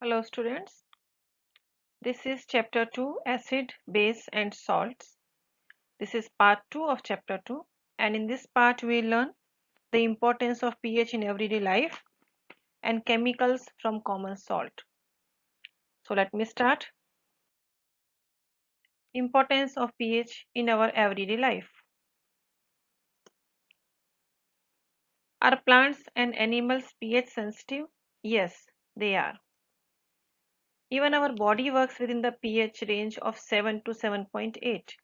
Hello students, this is chapter 2 acid, base and salts. This is part 2 of chapter 2 and in this part we learn the importance of pH in everyday life and chemicals from common salt. So let me start. Importance of pH in our everyday life. Are plants and animals pH sensitive? Yes, they are. Even our body works within the pH range of 7 to 7.8.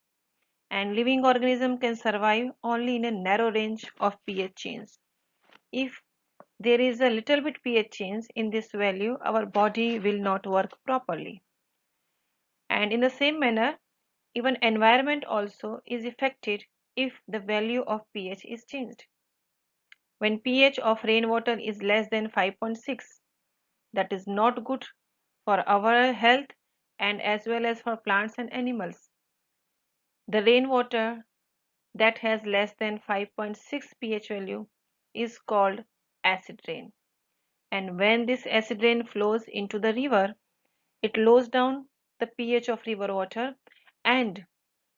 And living organism can survive only in a narrow range of pH change. If there is a little bit pH change in this value, our body will not work properly. And in the same manner, even environment also is affected if the value of pH is changed. When pH of rainwater is less than 5.6, that is not good for our health and as well as for plants and animals. The rainwater that has less than 5.6 pH value is called acid rain. And when this acid rain flows into the river, it lowers down the pH of river water and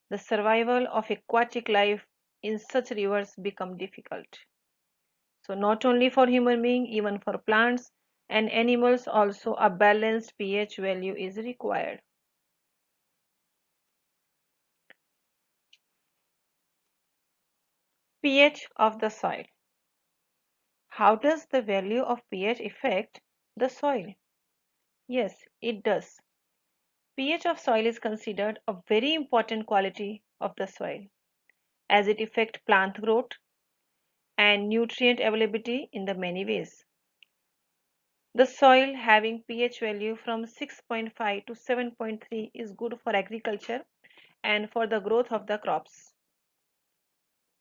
the survival of aquatic life in such rivers become difficult. So not only for human being, even for plants and animals also a balanced pH value is required. pH of the soil. How does the value of pH affect the soil? Yes, it does. pH of soil is considered a very important quality of the soil as it affects plant growth and nutrient availability in the many ways. The soil having pH value from 6.5 to 7.3 is good for agriculture and for the growth of the crops.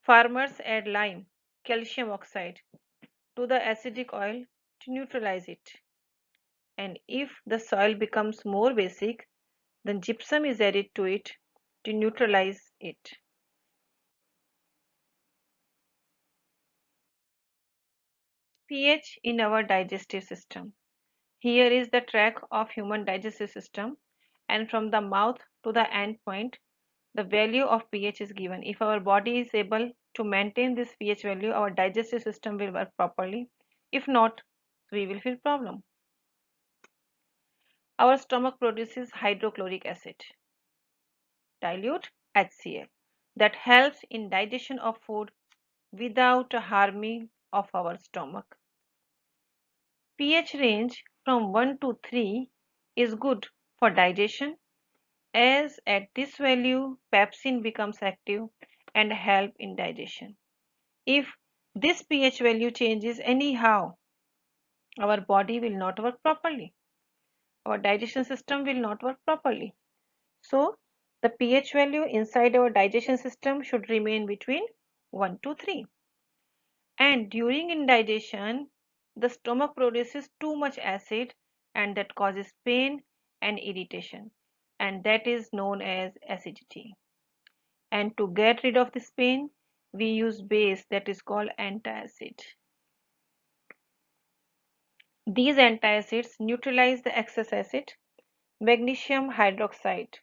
Farmers add lime, calcium oxide to the acidic oil to neutralize it. And if the soil becomes more basic, then gypsum is added to it to neutralize it. pH in our digestive system. Here is the track of human digestive system and from the mouth to the end point the value of pH is given. If our body is able to maintain this pH value, our digestive system will work properly. If not, we will feel problem. Our stomach produces hydrochloric acid, dilute HCl, that helps in digestion of food without harming of our stomach. pH range from 1 to 3 is good for digestion as at this value pepsin becomes active and help in digestion. If this pH value changes anyhow, our body will not work properly. Our digestion system will not work properly. So the pH value inside our digestion system should remain between 1 to 3. And during indigestion, the stomach produces too much acid and that causes pain and irritation, and that is known as acidity. And to get rid of this pain, we use base that is called antacid. These antacids neutralize the excess acid. Magnesium hydroxide,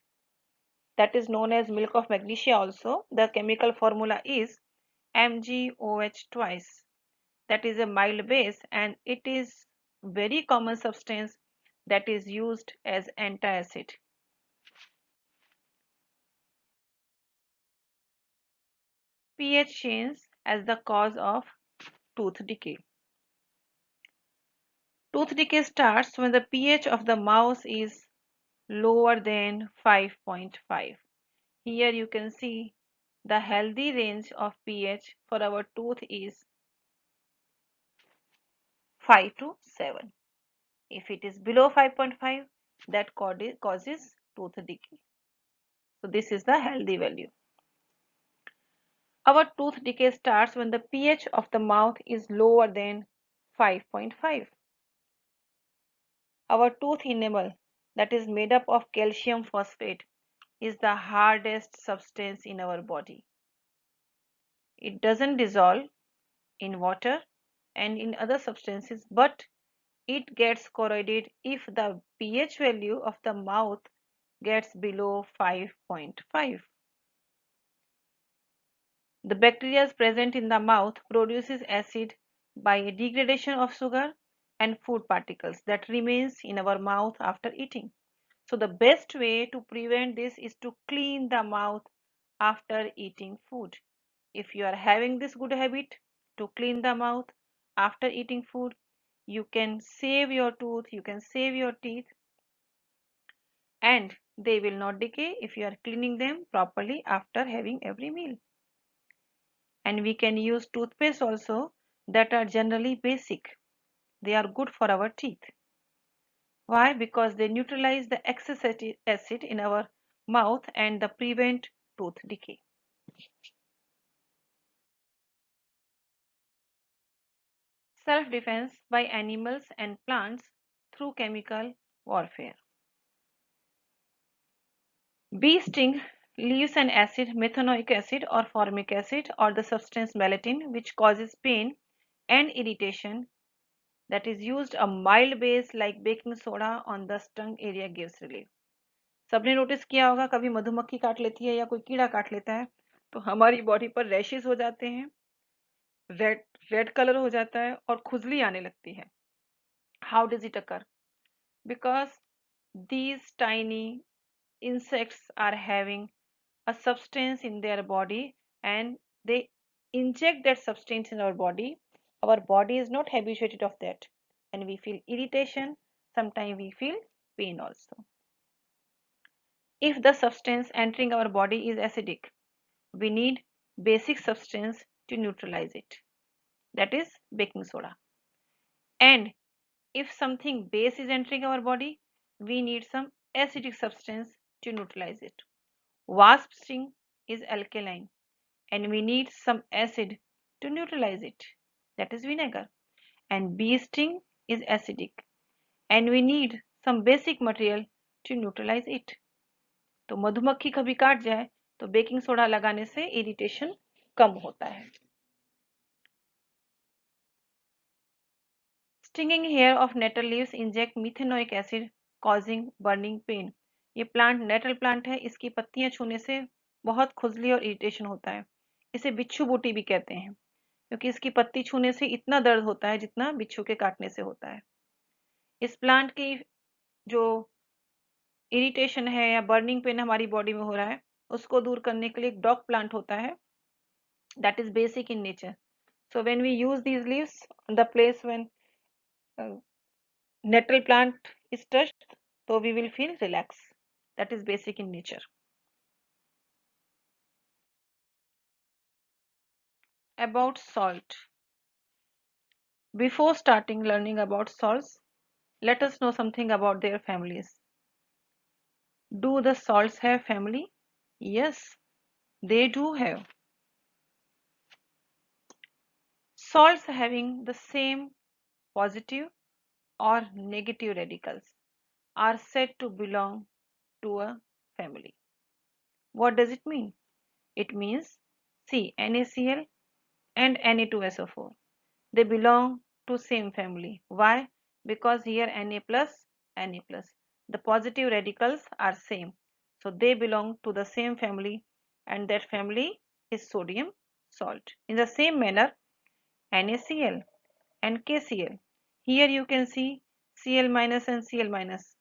that is known as milk of magnesia also, the chemical formula is MgOH twice. That is a mild base and it is very common substance that is used as antacid. pH change as the cause of tooth decay. Tooth decay starts when the pH of the mouth is lower than 5.5. Here you can see the healthy range of pH for our tooth is 5 to 7. If it is below 5.5, that causes tooth decay. So this is the healthy value. Our tooth decay starts when the pH of the mouth is lower than 5.5. Our tooth enamel, that is made up of calcium phosphate, is the hardest substance in our body. It doesn't dissolve in water and in other substances, but It gets corroded if the pH value of the mouth gets below 5.5. The bacteria present in the mouth produces acid by degradation of sugar and food particles that remains in our mouth after eating. So the best way to prevent this is to clean the mouth after eating food. If you are having this good habit to clean the mouth after eating food, you can save your tooth, you can save your teeth, and they will not decay if you are cleaning them properly after having every meal. And we can use toothpaste also that are generally basic. They are good for our teeth. Why? Because they neutralize the excess acid in our mouth and the prevent tooth decay. Self-defense by animals and plants through chemical warfare. Bee sting leaves an acid, methanoic acid or formic acid, or the substance melatonin, which causes pain and irritation, that is used a mild base like baking soda on the stung area gives relief. सबने notice किया होगा कभी मधुमक्खी काट लेती है या कोई कीड़ा काट लेता है तो हमारी बॉडी पर रैशेस हो जाते हैं, रेड रेड कलर हो जाता है और खुजली आने लगती है. How does it occur? Because these tiny insects are having a substance in their body and they inject that substance in our body. Our body is not habituated of that and we feel irritation, sometimes we feel pain also. If the substance entering our body is acidic, we need basic substance to neutralize it, that is baking soda. And if something base is entering our body, we need some acidic substance to neutralize it. Wasp sting is alkaline and we need some acid to neutralize it, that is vinegar. And bee sting is acidic and we need some basic material to neutralize it. तो मधुमक्खी कभी काट जाए तो baking soda लगाने से irritation कम होता है. Stinging hair of nettle leaves inject methanoic acid causing burning pain. ये प्लांट नेटल प्लांट है, इसकी पत्तियां छूने से बहुत खुजली और इरिटेशन होता है. इसे बिच्छू बूटी भी कहते हैं क्योंकि इसकी पत्ती छूने से इतना दर्द होता है जितना बिच्छू के काटने से होता है. इस प्लांट की जो इरिटेशन है या बर्निंग पेन हमारी बॉडी में हो रहा है उसको दूर करने के लिए एक डॉग प्लांट होता है that is basic in nature. So when we use these leaves on the place when uh, nettle plant is touched, so we will feel relaxed. That is basic in nature. About salt. Before starting learning about salts, let us know something about their families. Do the salts have family? Yes, they do have. Salts having the same positive or negative radicals are said to belong to a family. What does it mean? It means see NaCl and Na2SO4. They belong to same family. Why? Because here Na plus, Na plus. The positive radicals are same. So they belong to the same family and that family is sodium salt. In the same manner, NaCl and KCl. Here you can see Cl minus and Cl minus.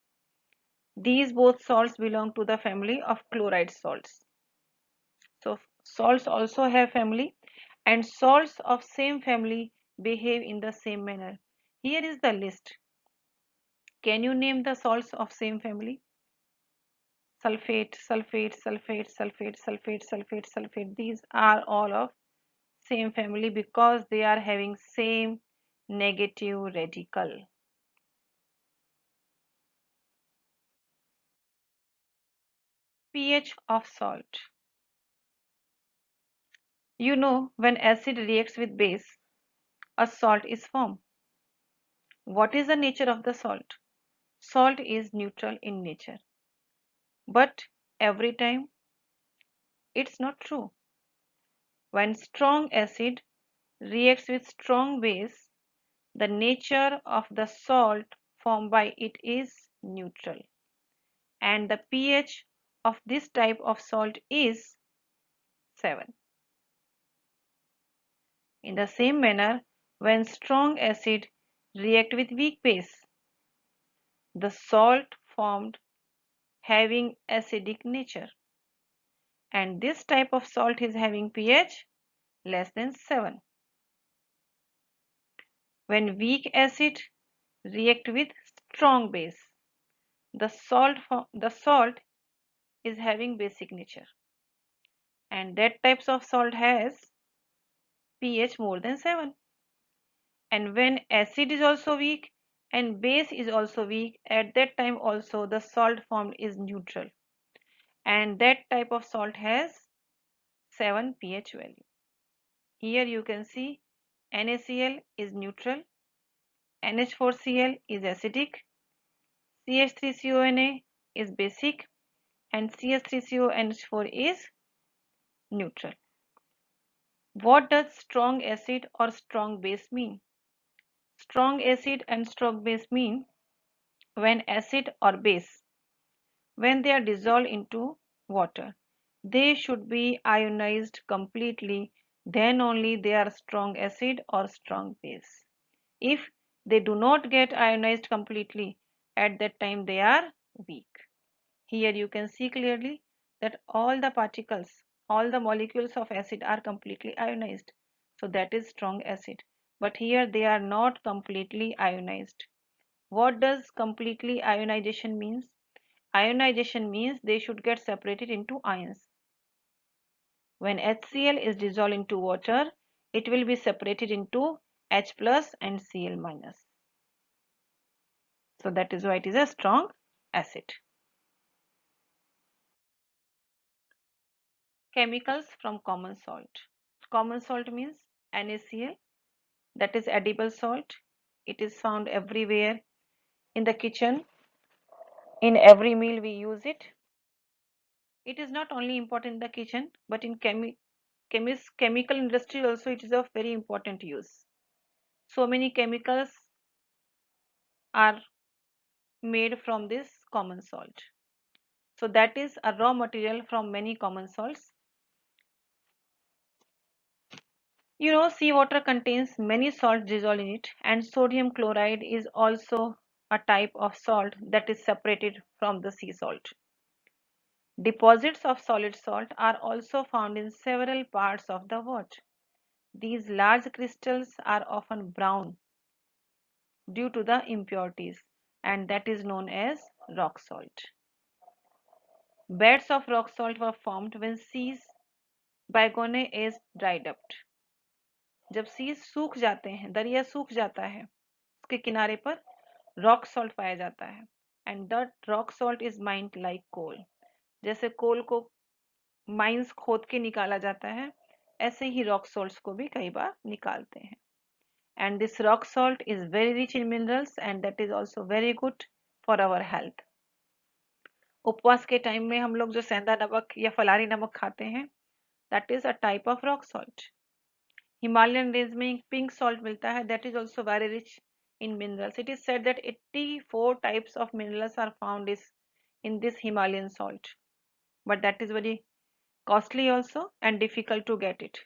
These both salts belong to the family of chloride salts. So salts also have family and salts of same family behave in the same manner. Here is the list. Can you name the salts of same family? Sulfate, sulfate, sulfate, sulfate, sulfate, sulfate, sulfate. These are all of same family because they are having same negative radical. pH of salt. You know when acid reacts with base, a salt is formed. What is the nature of the salt? Salt is neutral in nature. But every time it's not true. When strong acid reacts with strong base, The nature of the salt formed by it is neutral, and the pH of this type of salt is 7. In the same manner, when strong acid react with weak base, the salt formed having acidic nature, and this type of salt is having pH less than 7. When weak acid react with strong base, the salt is having basic nature, and that types of salt has pH more than 7. And when acid is also weak and base is also weak, at that time also the salt formed is neutral, and that type of salt has 7 pH value. Here you can see NaCl is neutral, NH4Cl is acidic, CH3CONa is basic, and CH3CONH4 is neutral. What does strong acid or strong base mean? Strong acid and strong base mean when acid or base, when they are dissolved into water, they should be ionized completely, then only they are strong acid or strong base. If they do not get ionized completely, at that time they are weak. Here you can see clearly that all the particles, all the molecules of acid are completely ionized. So that is strong acid. But here they are not completely ionized. What does completely ionization means? Ionization means they should get separated into ions. When HCl is dissolved into water, it will be separated into H plus and Cl minus. So that is why it is a strong acid. Chemicals from common salt. Common salt means NaCl, that is edible salt. It is found everywhere in the kitchen. In every meal we use it. It is not only important in the kitchen, but in chemical industry also it is of very important use. So many chemicals are made from this common salt. So that is a raw material from many common salts. You know, seawater contains many salts dissolved in it, and sodium chloride is also a type of salt that is separated from the sea salt. Deposits of solid salt are also found in several parts of the world. These large crystals are often brown due to the impurities, and that is known as rock salt. Beds of rock salt were formed when seas bygone is dried up. जब seize सूख जाते हैं, दरिया सूख जाता है, उसके किनारे पर रॉक सॉल्ट पाया जाता है, and that rock salt is mined like coal. जैसे कोल को माइंस खोद के निकाला जाता है, ऐसे ही रॉक सॉल्ट्स को भी कई बार निकालते हैं. And this rock salt is very rich in minerals and that is also very good for our health. उपवास के टाइम में हम लोग जो सेंधा नमक या फलारी नमक खाते हैं, that is a type of rock salt. Himalayan range में पिंक सॉल्ट मिलता है, that is also very rich in minerals. It is said that 84 types of minerals are found in this Himalayan salt, but that is very costly also and difficult to get it.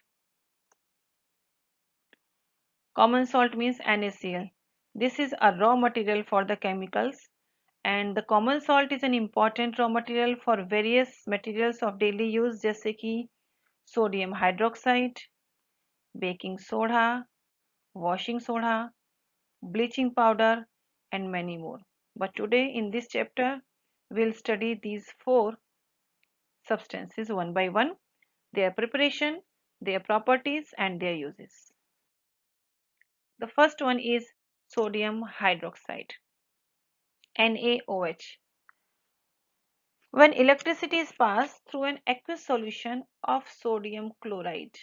Common salt means NaCl. This is a raw material for the chemicals, and the common salt is an important raw material for various materials of daily use जैसे कि sodium hydroxide, baking soda, washing soda, bleaching powder, and many more. But today in this chapter, we'll study these 4 substances one by one, their preparation, their properties, and their uses. The first one is sodium hydroxide, NaOH. When electricity is passed through an aqueous solution of sodium chloride,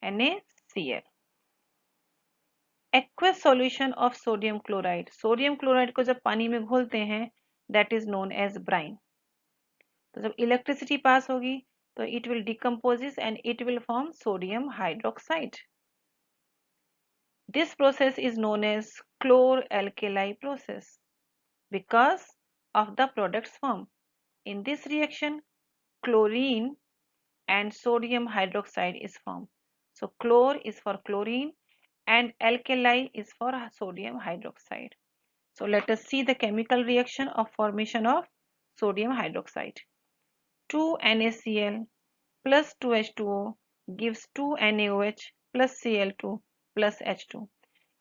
NaCl. Aqueous solution of sodium chloride. Sodium chloride को जब पानी में घोलते हैं, that is known as brine. तो जब electricity pass होगी तो it will decomposes and it will form sodium hydroxide. This process is known as chlor-alkali process because of the product's form. In this reaction, chlorine and sodium hydroxide is formed. So chlor is for chlorine and alkali is for sodium hydroxide. So let us see the chemical reaction of formation of sodium hydroxide. 2NaCl plus 2H2O gives 2NaOH plus Cl2 plus H2.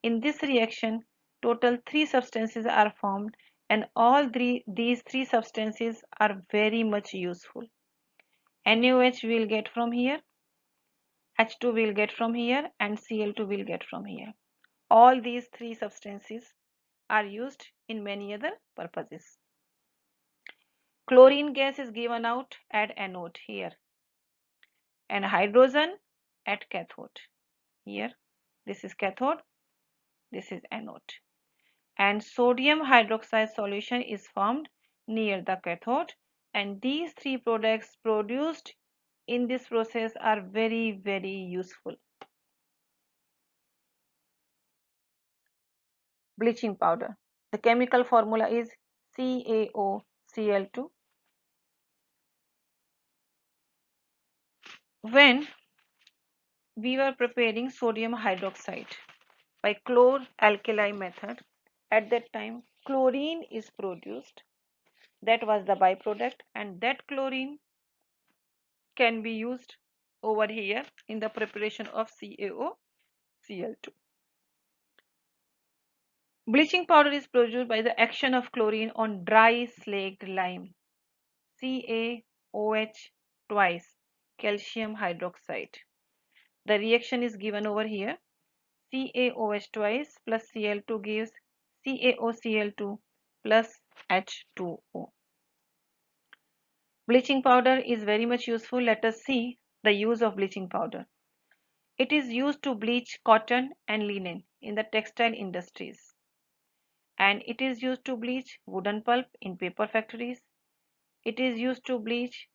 In this reaction, total 3 substances are formed and all these 3 substances are very much useful. NaOH will get from here, H2 will get from here and Cl2 will get from here. All these 3 substances are used in many other purposes. Chlorine gas is given out at anode here and hydrogen at cathode. Here, this is cathode, this is anode. And sodium hydroxide solution is formed near the cathode, and these 3 products produced in this process are very, very useful. Bleaching powder. The chemical formula is CaOCl2. When we were preparing sodium hydroxide by chlor-alkali method, at that time chlorine is produced. That was the byproduct, and that chlorine can be used over here in the preparation of CaOCl2. Bleaching powder is produced by the action of chlorine on dry slaked lime, CaOH twice, calcium hydroxide. The reaction is given over here. CaOH twice plus Cl2 gives CaOCl2 plus H2O. Bleaching powder is very much useful. Let us see the use of bleaching powder. It is used to bleach cotton and linen in the textile industries. And it is used to bleach wooden pulp in paper factories. It is used to bleach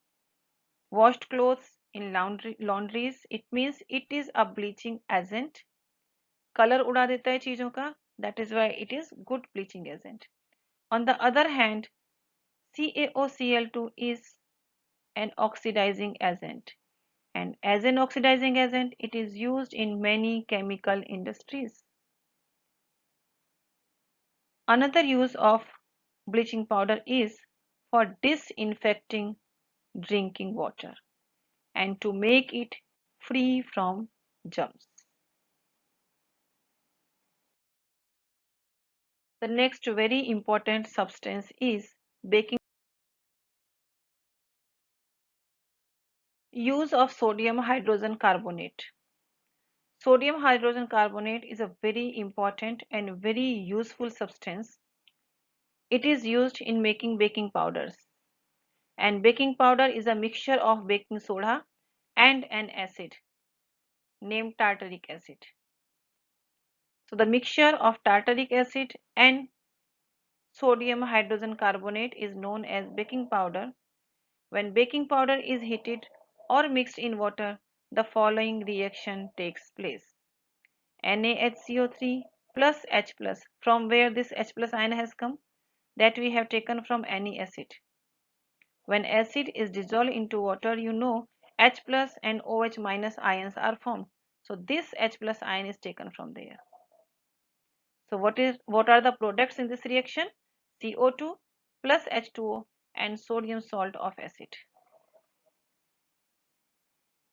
washed clothes in laundries. It means it is a bleaching agent. Color उड़ा देता है चीजों का. That is why it is good bleaching agent. On the other hand, CaOCl2 is an oxidizing agent. And as an oxidizing agent, it is used in many chemical industries. Another use of bleaching powder is for disinfecting drinking water and to make it free from germs. The next very important substance is baking. Use of sodium hydrogen carbonate. Sodium hydrogen carbonate is a very important and very useful substance. It is used in making baking powders. And baking powder is a mixture of baking soda and an acid named tartaric acid. So the mixture of tartaric acid and sodium hydrogen carbonate is known as baking powder. When baking powder is heated or mixed in water, the following reaction takes place. NaHCO3 plus H plus. From where this H plus ion has come? That we have taken from any acid. When acid is dissolved into water, you know H plus and OH minus ions are formed. So this H plus ion is taken from there. So what are the products in this reaction? CO2 plus H2O and sodium salt of acid.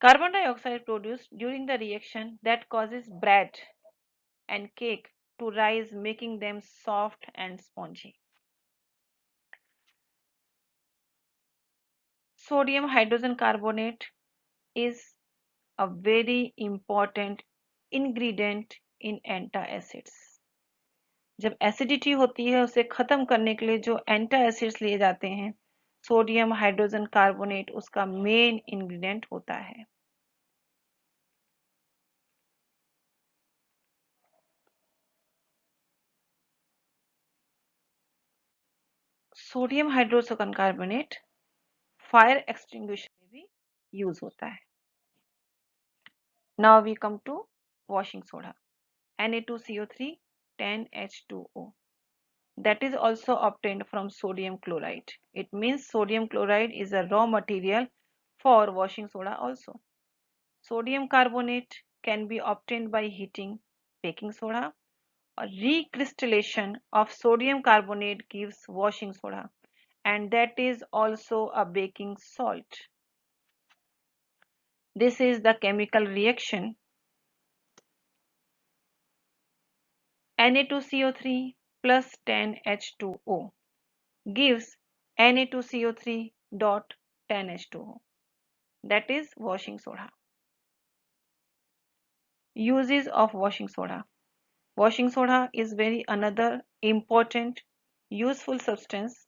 Carbon dioxide produced during the reaction that causes bread and cake to rise, making them soft and spongy. Sodium hydrogen carbonate is a very important ingredient in antacids. जब acidity होती है उसे खत्म करने के लिए जो antacids लिए जाते हैं, सोडियम हाइड्रोजन कार्बोनेट उसका मेन इंग्रेडिएंट होता है. Sodium hydrogen carbonate fire extinguisher में भी यूज होता है. Now we come to washing soda. Na2CO3, 10H2O. That is also obtained from sodium chloride. It means sodium chloride is a raw material for washing soda also. Sodium carbonate can be obtained by heating baking soda. A recrystallization of sodium carbonate gives washing soda, and that is also a baking salt. This is the chemical reaction. Na2CO3 plus 10H2O gives Na2CO3 dot 10H2O. That is washing soda. Uses of washing soda. Washing soda is very another important useful substance,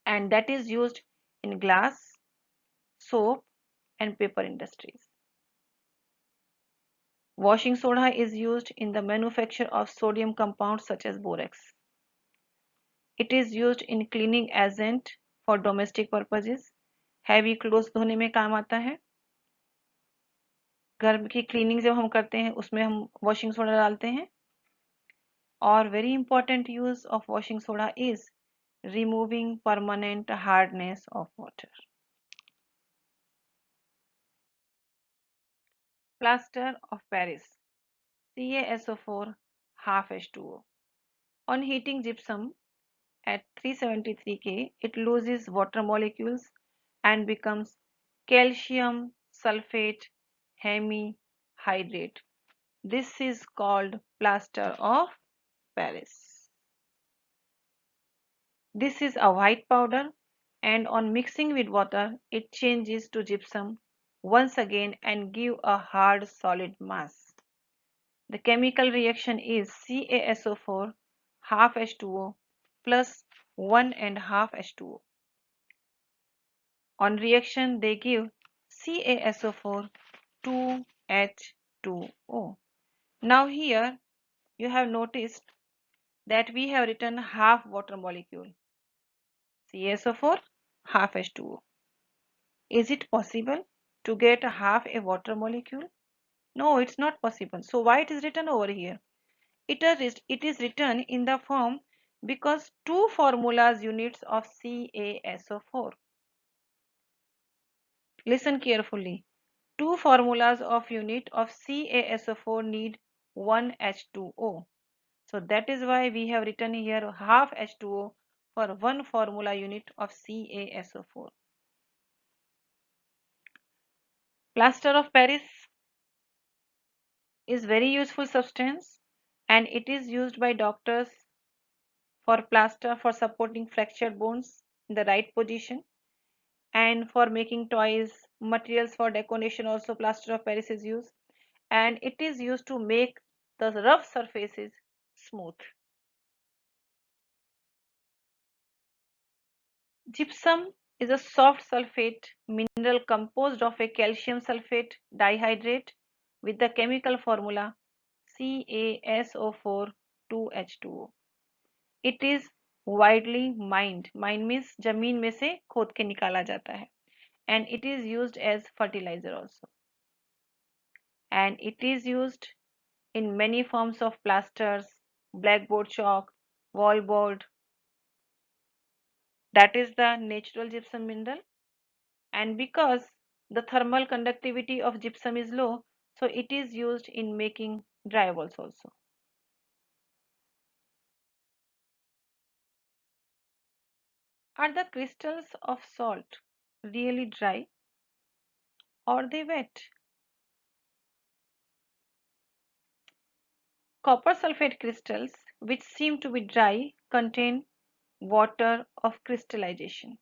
and that is used in glass, soap and paper industries. Washing soda is used in the manufacture of sodium compounds such as borax. It is used in cleaning agent for domestic purposes. Heavy clothes धोने में काम आता है. घर की cleaning जब हम करते हैं उसमें हम वॉशिंग सोडा डालते हैं. और very important use of washing soda is removing permanent hardness of water. Plaster of Paris, CaSO4 half H2O. On heating gypsum at 373 K, it loses water molecules and becomes calcium sulfate hemihydrate. This is called plaster of Paris. This is a white powder, and on mixing with water it changes to gypsum once again and give a hard solid mass. The chemical reaction is CaSO4 half H2O plus 1.5 H2O. On reaction they give CaSO4 2H2O. Now here you have noticed that we have written half water molecule, CaSO4 half H2O. Is it possible to get half a water molecule? No, it's not possible. So why it is written over here? It is written in the form because two formulas units of CaSO4. Listen carefully. Two formulas of unit of CaSO4 need one H2O. So that is why we have written here half H2O for one formula unit of CaSO4. Plaster of Paris is very useful substance, and it is used by doctors for plaster for supporting fractured bones in the right position, and for making toys, materials for decoration also plaster of Paris is used, and it is used to make the rough surfaces smooth. Gypsum is a soft sulfate mineral composed of a calcium sulfate dihydrate with the chemical formula CaSO4 2H2O. It is widely mined. Mine means जमीन में से खोद के निकाला जाता है. And it is used as fertilizer also. And it is used in many forms of plasters, blackboard chalk, wallboard. That is the natural gypsum mineral. And because the thermal conductivity of gypsum is low, so it is used in making drywalls also. Are the crystals of salt really dry or they wet? Copper sulfate crystals, which seem to be dry, contain water of crystallization.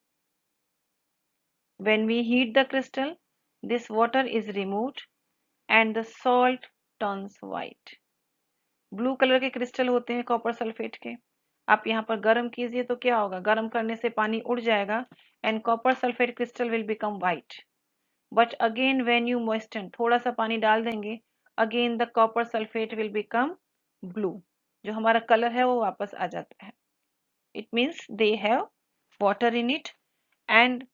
When we heat the crystal, this water is removed and the salt turns white. Blue colour के crystal होते हैं copper sulphate के. आप यहाँ पर गर्म कीजिए तो क्या होगा? गर्म करने से पानी उड़ जाएगा and copper sulphate crystal will become white. But again when you moisten, थोड़ा सा पानी डाल देंगे, again the copper sulphate will become blue. जो हमारा कलर है वो वापस आ जाता है. It means they have water in it, and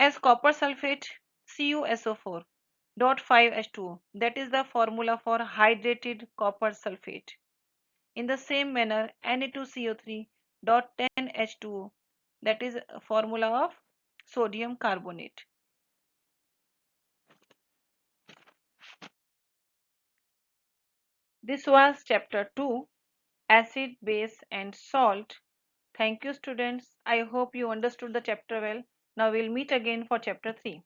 as copper sulfate CuSO4 dot 5H2O. That is the formula for hydrated copper sulfate. In the same manner, Na2CO3 dot 10H2O. That is a formula of sodium carbonate. This was chapter 2, acid, base and salt. Thank you students. I hope you understood the chapter well. Now we'll meet again for chapter 3.